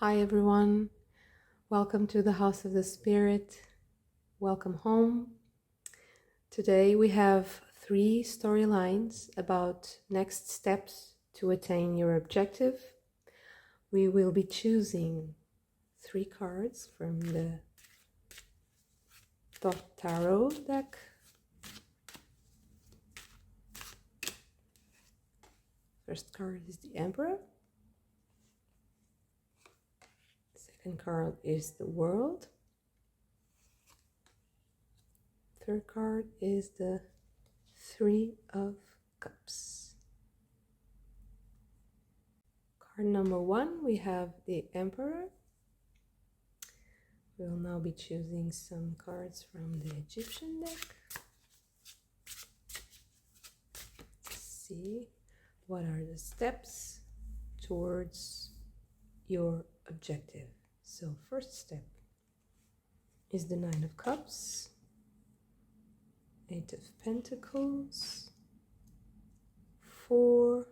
Hi everyone, welcome to the House of the Spirit. Welcome home. Today we have 3 storylines about next steps to attain your objective. We will be choosing 3 cards from the Thoth Tarot deck. First card is the Emperor. Second card is the World. Third card is the 3 of Cups. Card number 1, we have the Emperor. We'll now be choosing some cards from the Egyptian deck. Let's see what are the steps towards your objective. So first step is the 9 of Cups, 8 of Pentacles, 4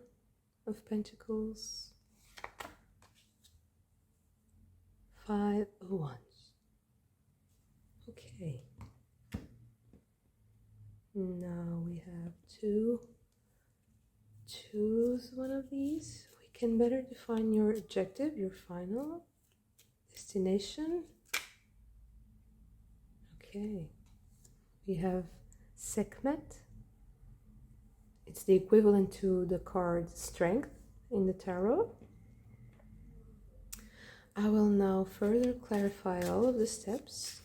of Pentacles, 5 of Wands. Okay, now we have to choose one of these. We can better define your objective, your final destination. Okay, we have Sekhmet. It's the equivalent to the card Strength in the tarot. I will now further clarify all of the steps.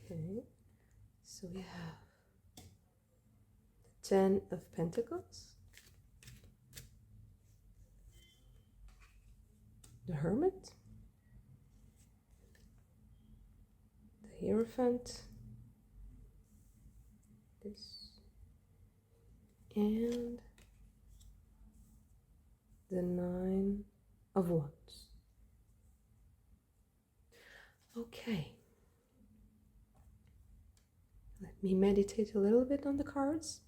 Okay, so we have the 10 of Pentacles, the Hermit, the Hierophant, this, and the 9 of Wands. Okay. Let me meditate a little bit on the cards.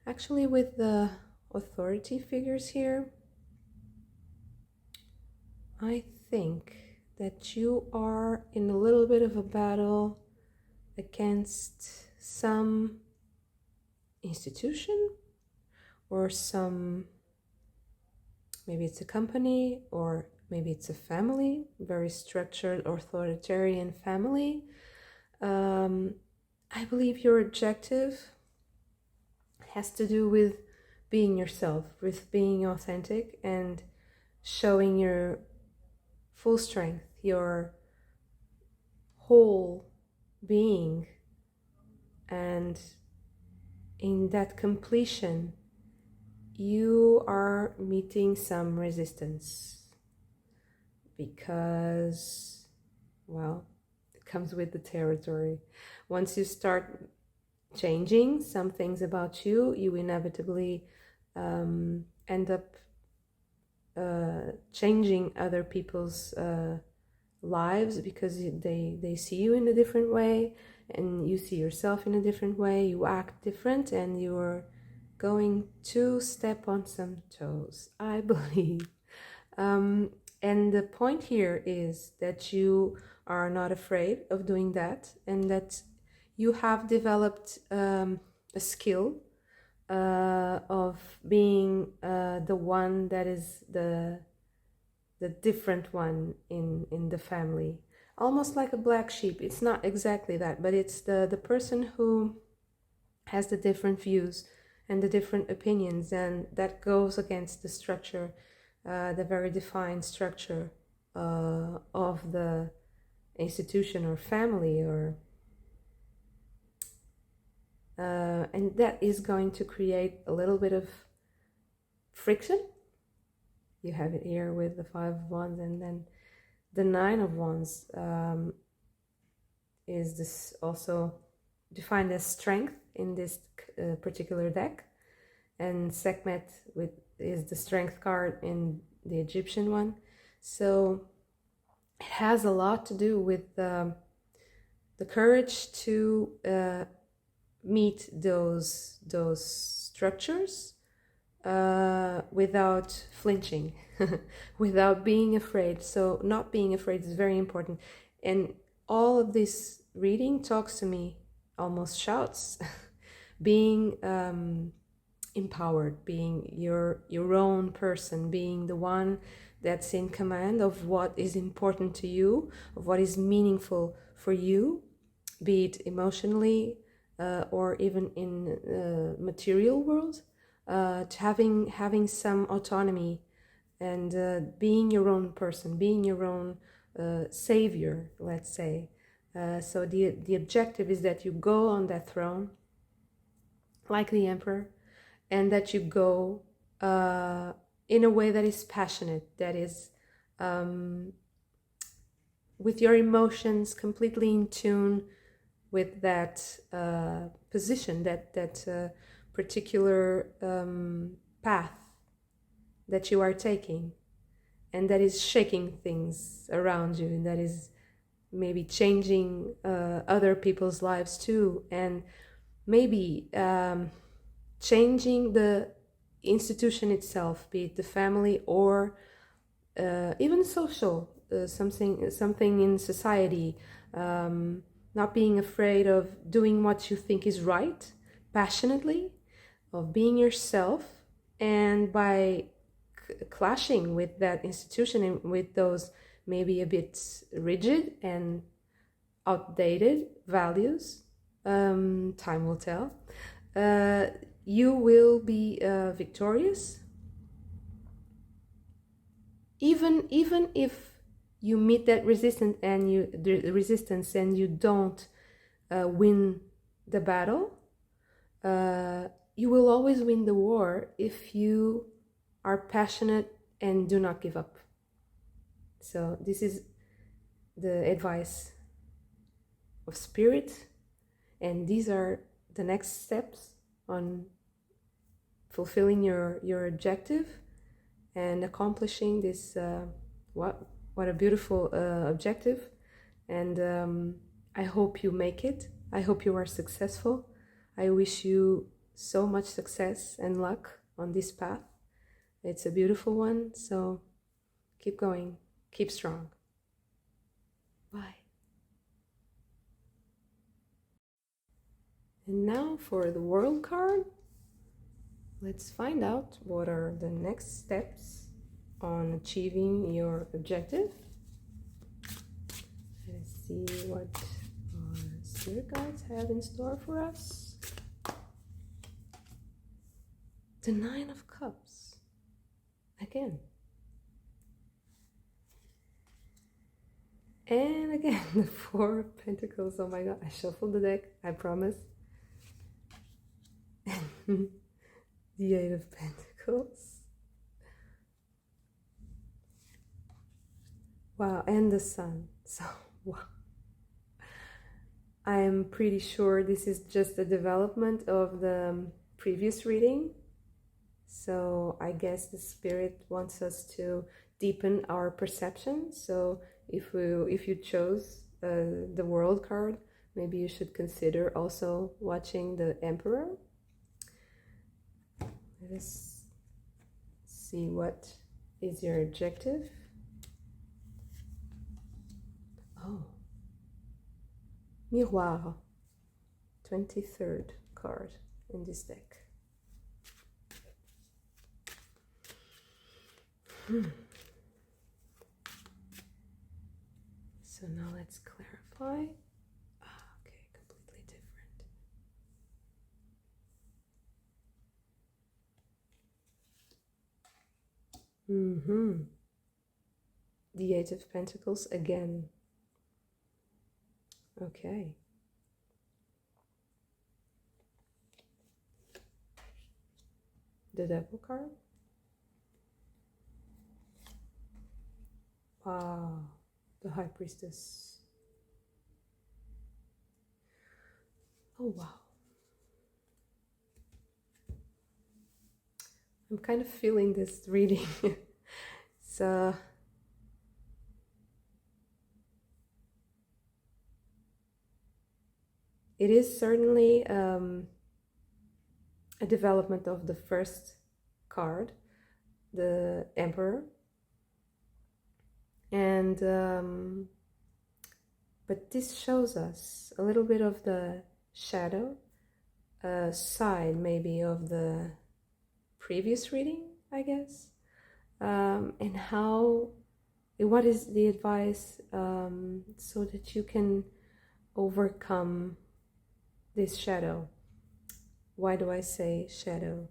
Actually, with the authority figures here, I think that you are in a little bit of a battle against some institution or maybe it's a company or maybe it's a family, very structured authoritarian family. I believe your objective has to do with being yourself, with being authentic and showing your full strength, your whole being, and in that completion you are meeting some resistance because, well, it comes with the territory. Once you start changing some things about you, you inevitably end up changing other people's lives because they see you in a different way and you see yourself in a different way, you act different, and you're going to step on some toes, I believe. And the point here is that you are not afraid of doing that, and that you have developed a skill of being the one that is the different one in the family, almost like a black sheep. It's not exactly that, but it's the person who has the different views and the different opinions, and that goes against the structure, the very defined structure of the institution or family, or and that is going to create a little bit of friction. You have it here with the 5 of Wands, and then the 9 of Wands is this also defined as strength in this particular deck, and Sekhmet is the strength card in the Egyptian one. So it has a lot to do with the courage to meet those structures without flinching, without being afraid. So not being afraid is very important. And all of this reading talks to me, almost shouts, being empowered, being your own person, being the one that's in command of what is important to you, of what is meaningful for you, be it emotionally or even in material world, to having some autonomy and being your own person, being your own savior, let's say. So the objective is that you go on that throne like the emperor, and that you go in a way that is passionate, that is with your emotions completely in tune with that position, that particular path that you are taking, and that is shaking things around you, and that is maybe changing other people's lives too, and maybe changing the institution itself, be it the family or even social, something in society. Not being afraid of doing what you think is right, passionately, of being yourself, and by clashing with that institution and with those maybe a bit rigid and outdated values, time will tell, you will be victorious, even if you meet that resistance and you don't win the battle. You will always win the war if you are passionate and do not give up. So this is the advice of spirit, and these are the next steps on fulfilling your objective and accomplishing this what a beautiful objective. And I hope you make it. I hope you are successful. I wish you so much success and luck on this path. It's a beautiful one, so keep going, keep strong. Bye. And now for the world card. Let's find out what are the next steps on achieving your objective. Let's see what our spirit guides have in store for us. The Nine of Cups. Again. And again, the Four of Pentacles. Oh my god, I shuffled the deck, I promise. The Eight of Pentacles. Wow, and the Sun. So, wow. I'm pretty sure this is just a development of the previous reading. So I guess the spirit wants us to deepen our perception. So if you chose the World card, maybe you should consider also watching the Emperor. Let us see what is your objective. Oh, Miroir, 23rd card in this deck. So now let's clarify. Okay, completely different. The Eight of Pentacles again. Okay. The Devil card. Wow, the High Priestess. Oh wow. I'm kind of feeling this reading. So it is certainly a development of the first card, the Emperor, and but this shows us a little bit of the shadow side, maybe, of the previous reading, I guess, and what is the advice so that you can overcome this shadow. Why do I say shadow?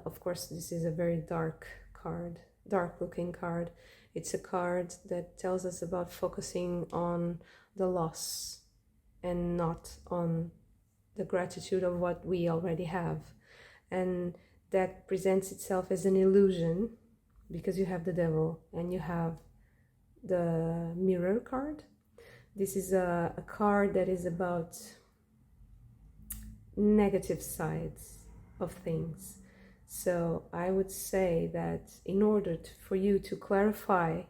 Of course, this is a very dark card, dark looking card. It's a card that tells us about focusing on the loss and not on the gratitude of what we already have. And that presents itself as an illusion because you have the devil and you have the mirror card. This is a card that is about negative sides of things. So I would say that in order for you to clarify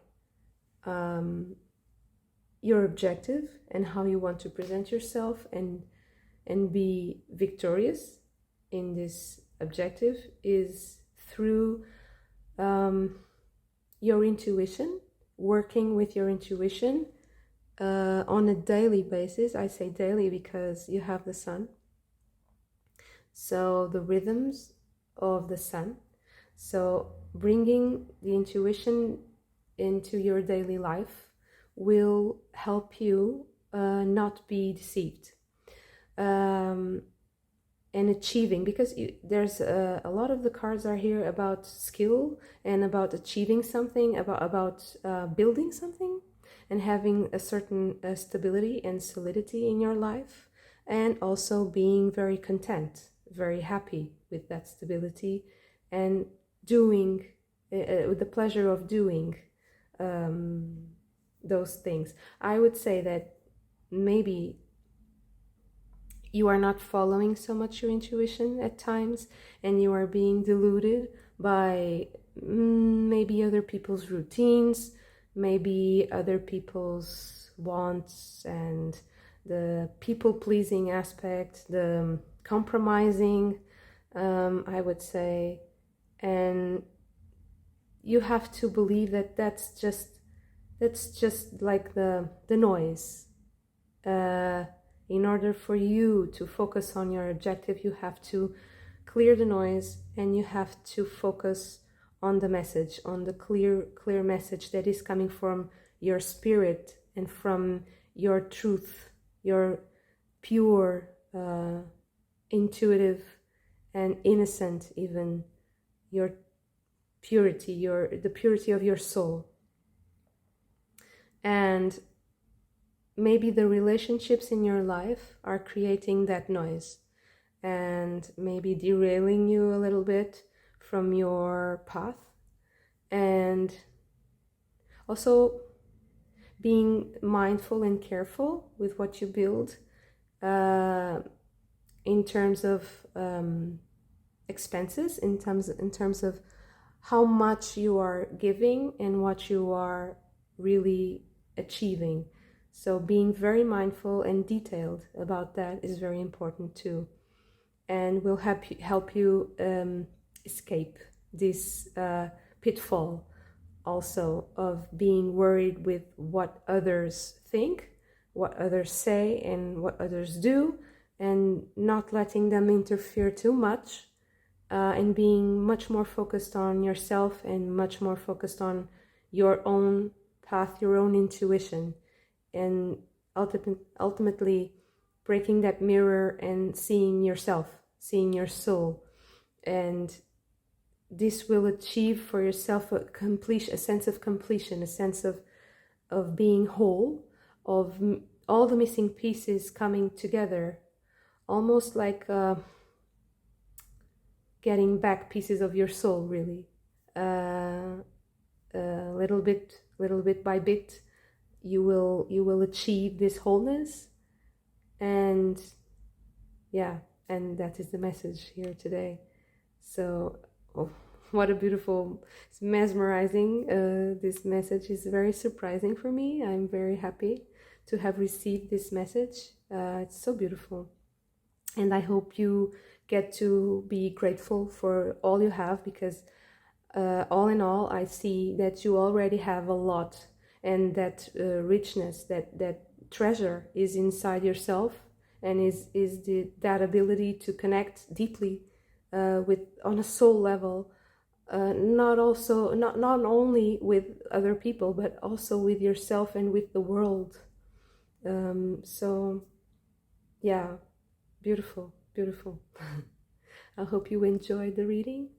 your objective and how you want to present yourself and be victorious in this objective is through your intuition, working with your intuition on a daily basis. I say daily because you have the sun. So the rhythms of the sun. So bringing the intuition into your daily life will help you not be deceived. And achieving, because there's a lot of the cards are here about skill and about achieving something, about building something and having a certain stability and solidity in your life, and also being very content, very happy with that stability and doing with the pleasure of doing those things. I would say that maybe you are not following so much your intuition at times, and you are being deluded by maybe other people's routines, maybe other people's wants, and the people-pleasing aspect, the compromising, I would say. And you have to believe that that's just like the noise. In order for you to focus on your objective, you have to clear the noise and you have to focus on the message, on the clear message that is coming from your spirit and from your truth, your pure, intuitive and innocent, even your purity, the purity of your soul. And maybe the relationships in your life are creating that noise and maybe derailing you a little bit from your path. And also being mindful and careful with what you build in terms of expenses, in terms of how much you are giving and what you are really achieving. So being very mindful and detailed about that is very important too, and will help you escape this pitfall also of being worried with what others think, what others say, and what others do, and not letting them interfere too much, and being much more focused on yourself and much more focused on your own path, your own intuition. And ultimately breaking that mirror and seeing yourself, seeing your soul. And this will achieve for yourself a sense of completion, a sense of being whole, of all the missing pieces coming together, almost like getting back pieces of your soul, really, little bit by bit. You will achieve this wholeness, and and that is the message here today. So what a beautiful, it's mesmerizing. This message is very surprising for me. I'm very happy to have received this message, It's so beautiful. And I hope you get to be grateful for all you have, because all in all, I see that you already have a lot, and that richness, that treasure is inside yourself, and is that ability to connect deeply with, on a soul level, not only with other people, but also with yourself and with the world. So yeah, beautiful, beautiful. I hope you enjoyed the reading.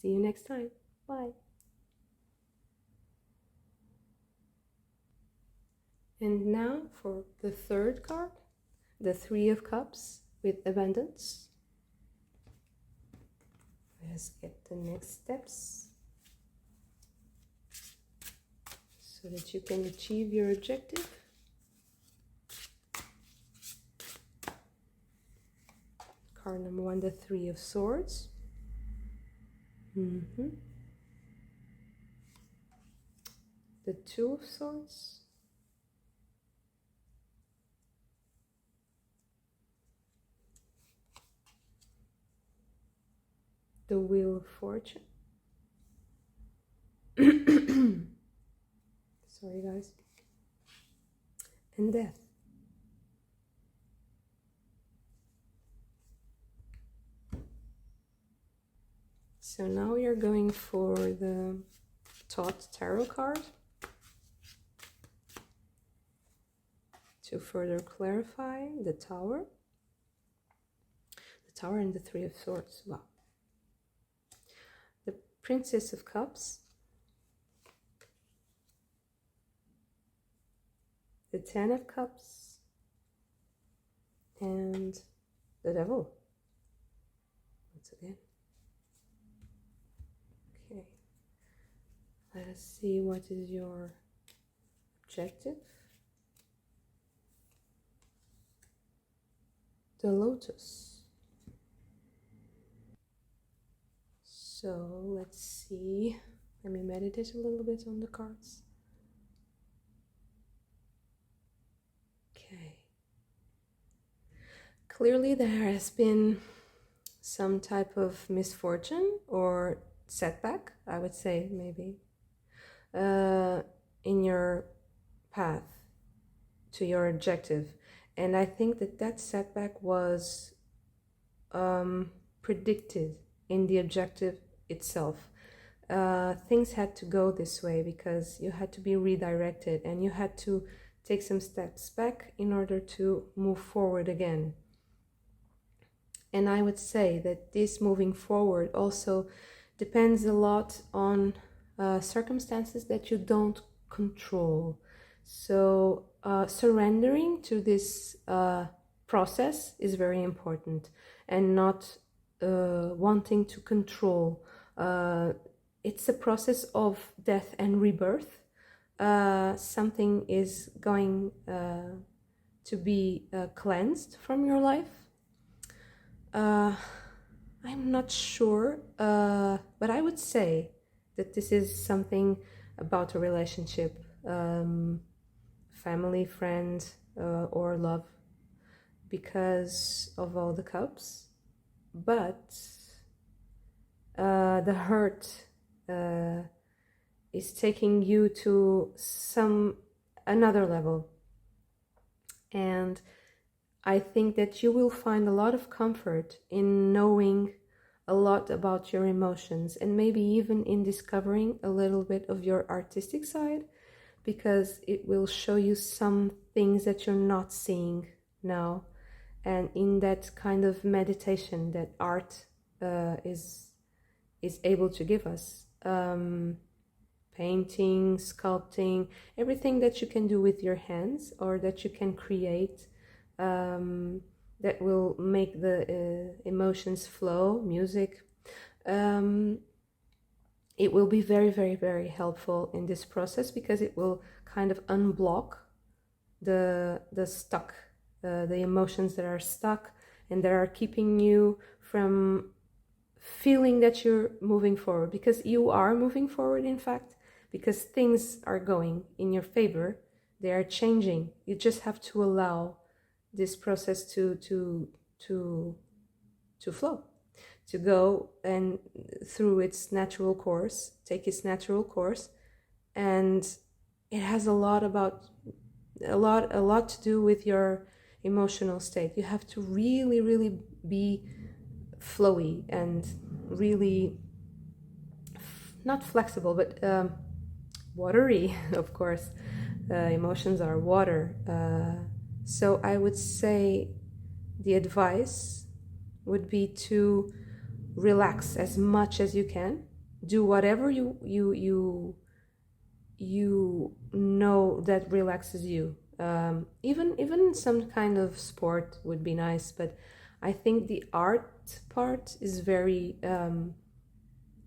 See you next time. Bye. And now for the third card, the Three of Cups with abundance. Let's get the next steps so that you can achieve your objective. Card number 1, the Three of Swords. The Two of Swords. The Wheel of Fortune. Sorry, guys. And Death. So now we are going for the Thoth Tarot card to further clarify the Tower. The Tower and the Three of Swords. Wow. The Princess of Cups. The Ten of Cups. And the Devil. Once again. Okay. Let us see what is your objective. The Lotus. So let's see. Let me meditate a little bit on the cards. Okay. Clearly there has been some type of misfortune or setback, I would say, maybe, in your path to your objective. And I think that setback was predicted in the objective itself. Things had to go this way because you had to be redirected, and you had to take some steps back in order to move forward again. And I would say that this moving forward also depends a lot on circumstances that you don't control. So surrendering to this process is very important, and not wanting to control. It's a process of death and rebirth. Something is going to be cleansed from your life. I'm not sure, but I would say that this is something about a relationship, family, friend, or love, because of all the cups. But the hurt is taking you to another level, and I think that you will find a lot of comfort in knowing a lot about your emotions, and maybe even in discovering a little bit of your artistic side, because it will show you some things that you're not seeing now. And in that kind of meditation that art is able to give us, painting, sculpting, everything that you can do with your hands or that you can create, that will make the emotions flow, music, it will be very, very, very helpful in this process, because it will kind of unblock the stuck, the emotions that are stuck and that are keeping you from feeling that you're moving forward, because you are moving forward, in fact, because things are going in your favor. They are changing. You just have to allow this process to flow, to go and through its natural course, take its natural course. And it has a lot to do with your emotional state. You have to really be flowy and really not flexible, but watery. Of course, emotions are water. So I would say the advice would be to relax as much as you can. Do whatever you know that relaxes you. Even some kind of sport would be nice, but I think the art part is very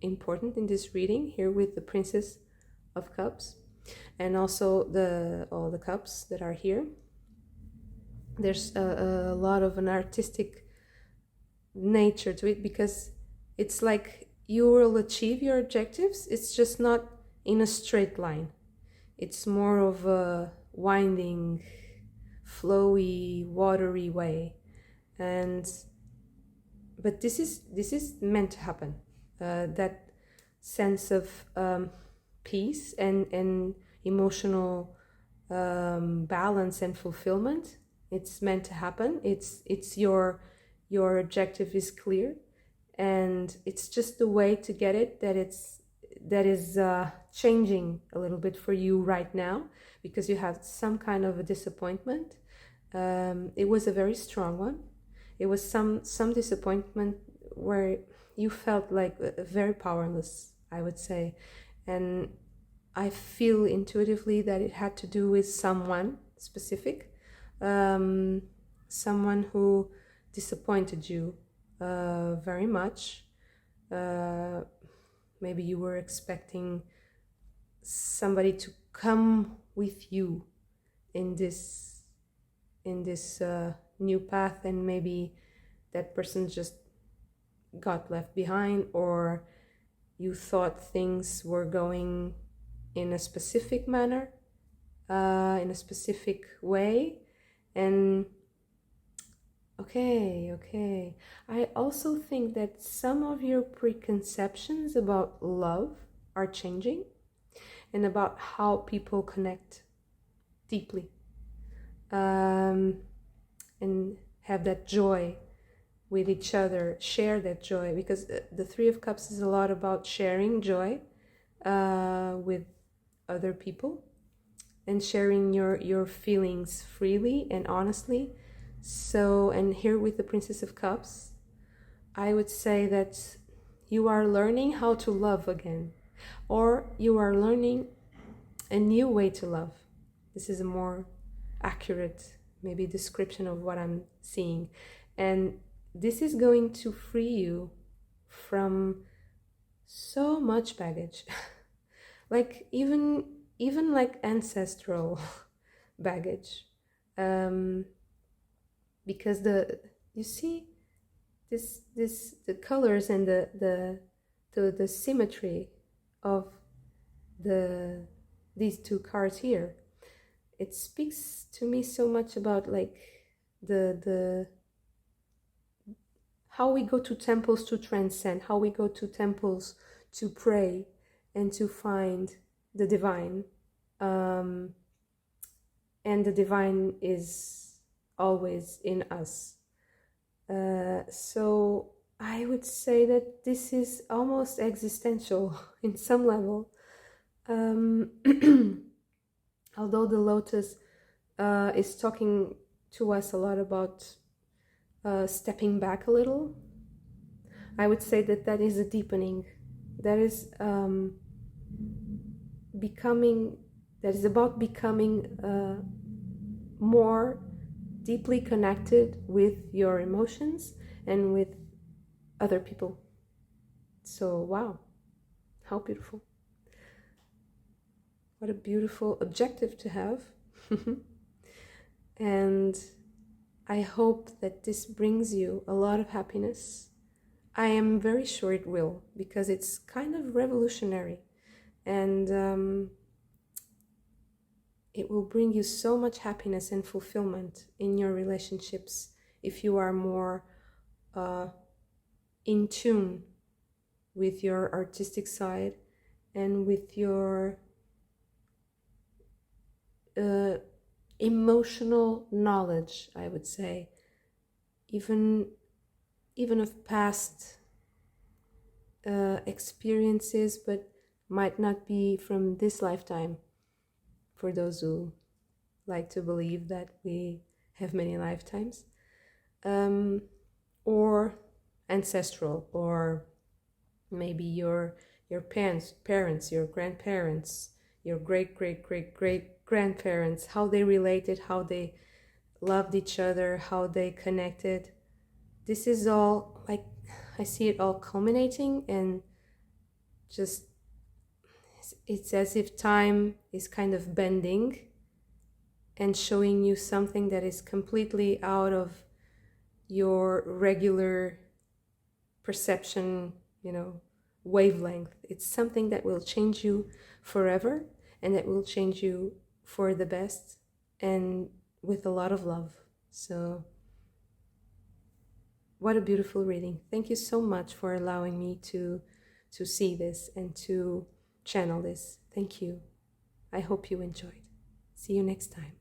important in this reading here with the Princess of Cups, and also all the cups that are here. There's a lot of an artistic nature to it, because it's like you will achieve your objectives. It's just not in a straight line. It's more of a winding, flowy, watery way. But this is meant to happen. That sense of peace and emotional balance and fulfillment, it's meant to happen. It's your objective is clear, and it's just the way to get it that is changing a little bit for you right now, because you have some kind of a disappointment. It was a very strong one. It was some disappointment where you felt like very powerless, I would say. And I feel intuitively that it had to do with someone specific, someone who disappointed you very much. Maybe you were expecting somebody to come with you in this new path, and maybe that person just got left behind, or you thought things were going in a specific manner, in a specific way. And okay. I also think that some of your preconceptions about love are changing, and about how people connect deeply, and have that joy with each other, share that joy, because the Three of Cups is a lot about sharing joy with other people, and sharing your feelings freely and honestly. So, and here with the Princess of Cups, I would say that you are learning how to love again, or you are learning a new way to love. This is a more accurate, maybe, description of what I'm seeing. And this is going to free you from so much baggage, like even like ancestral baggage, because you see the colors and the symmetry of these two cards here. It speaks to me so much about like the how we go to temples to transcend, how we go to temples to pray and to find the divine. And the divine is always in us. So I would say that this is almost existential in some level. Although the Lotus is talking to us a lot about stepping back a little, I would say that is a deepening. That is about becoming more deeply connected with your emotions and with other people. So wow, how beautiful. What a beautiful objective to have. And I hope that this brings you a lot of happiness. I am very sure it will, because it's kind of revolutionary. And it will bring you so much happiness and fulfillment in your relationships if you are more in tune with your artistic side and with your emotional knowledge, I would say, even of past experiences, but might not be from this lifetime, for those who like to believe that we have many lifetimes, or ancestral, or maybe your parents, your grandparents, your great grandparents, how they related, how they loved each other, how they connected. This is all, like, I see it all culminating, and just, it's as if time is kind of bending and showing you something that is completely out of your regular perception, wavelength. It's something that will change you forever, and that will change you for the best, and with a lot of love. So what a beautiful reading. Thank you so much for allowing me to see this and to channel this. Thank you. I hope you enjoyed. See you next time.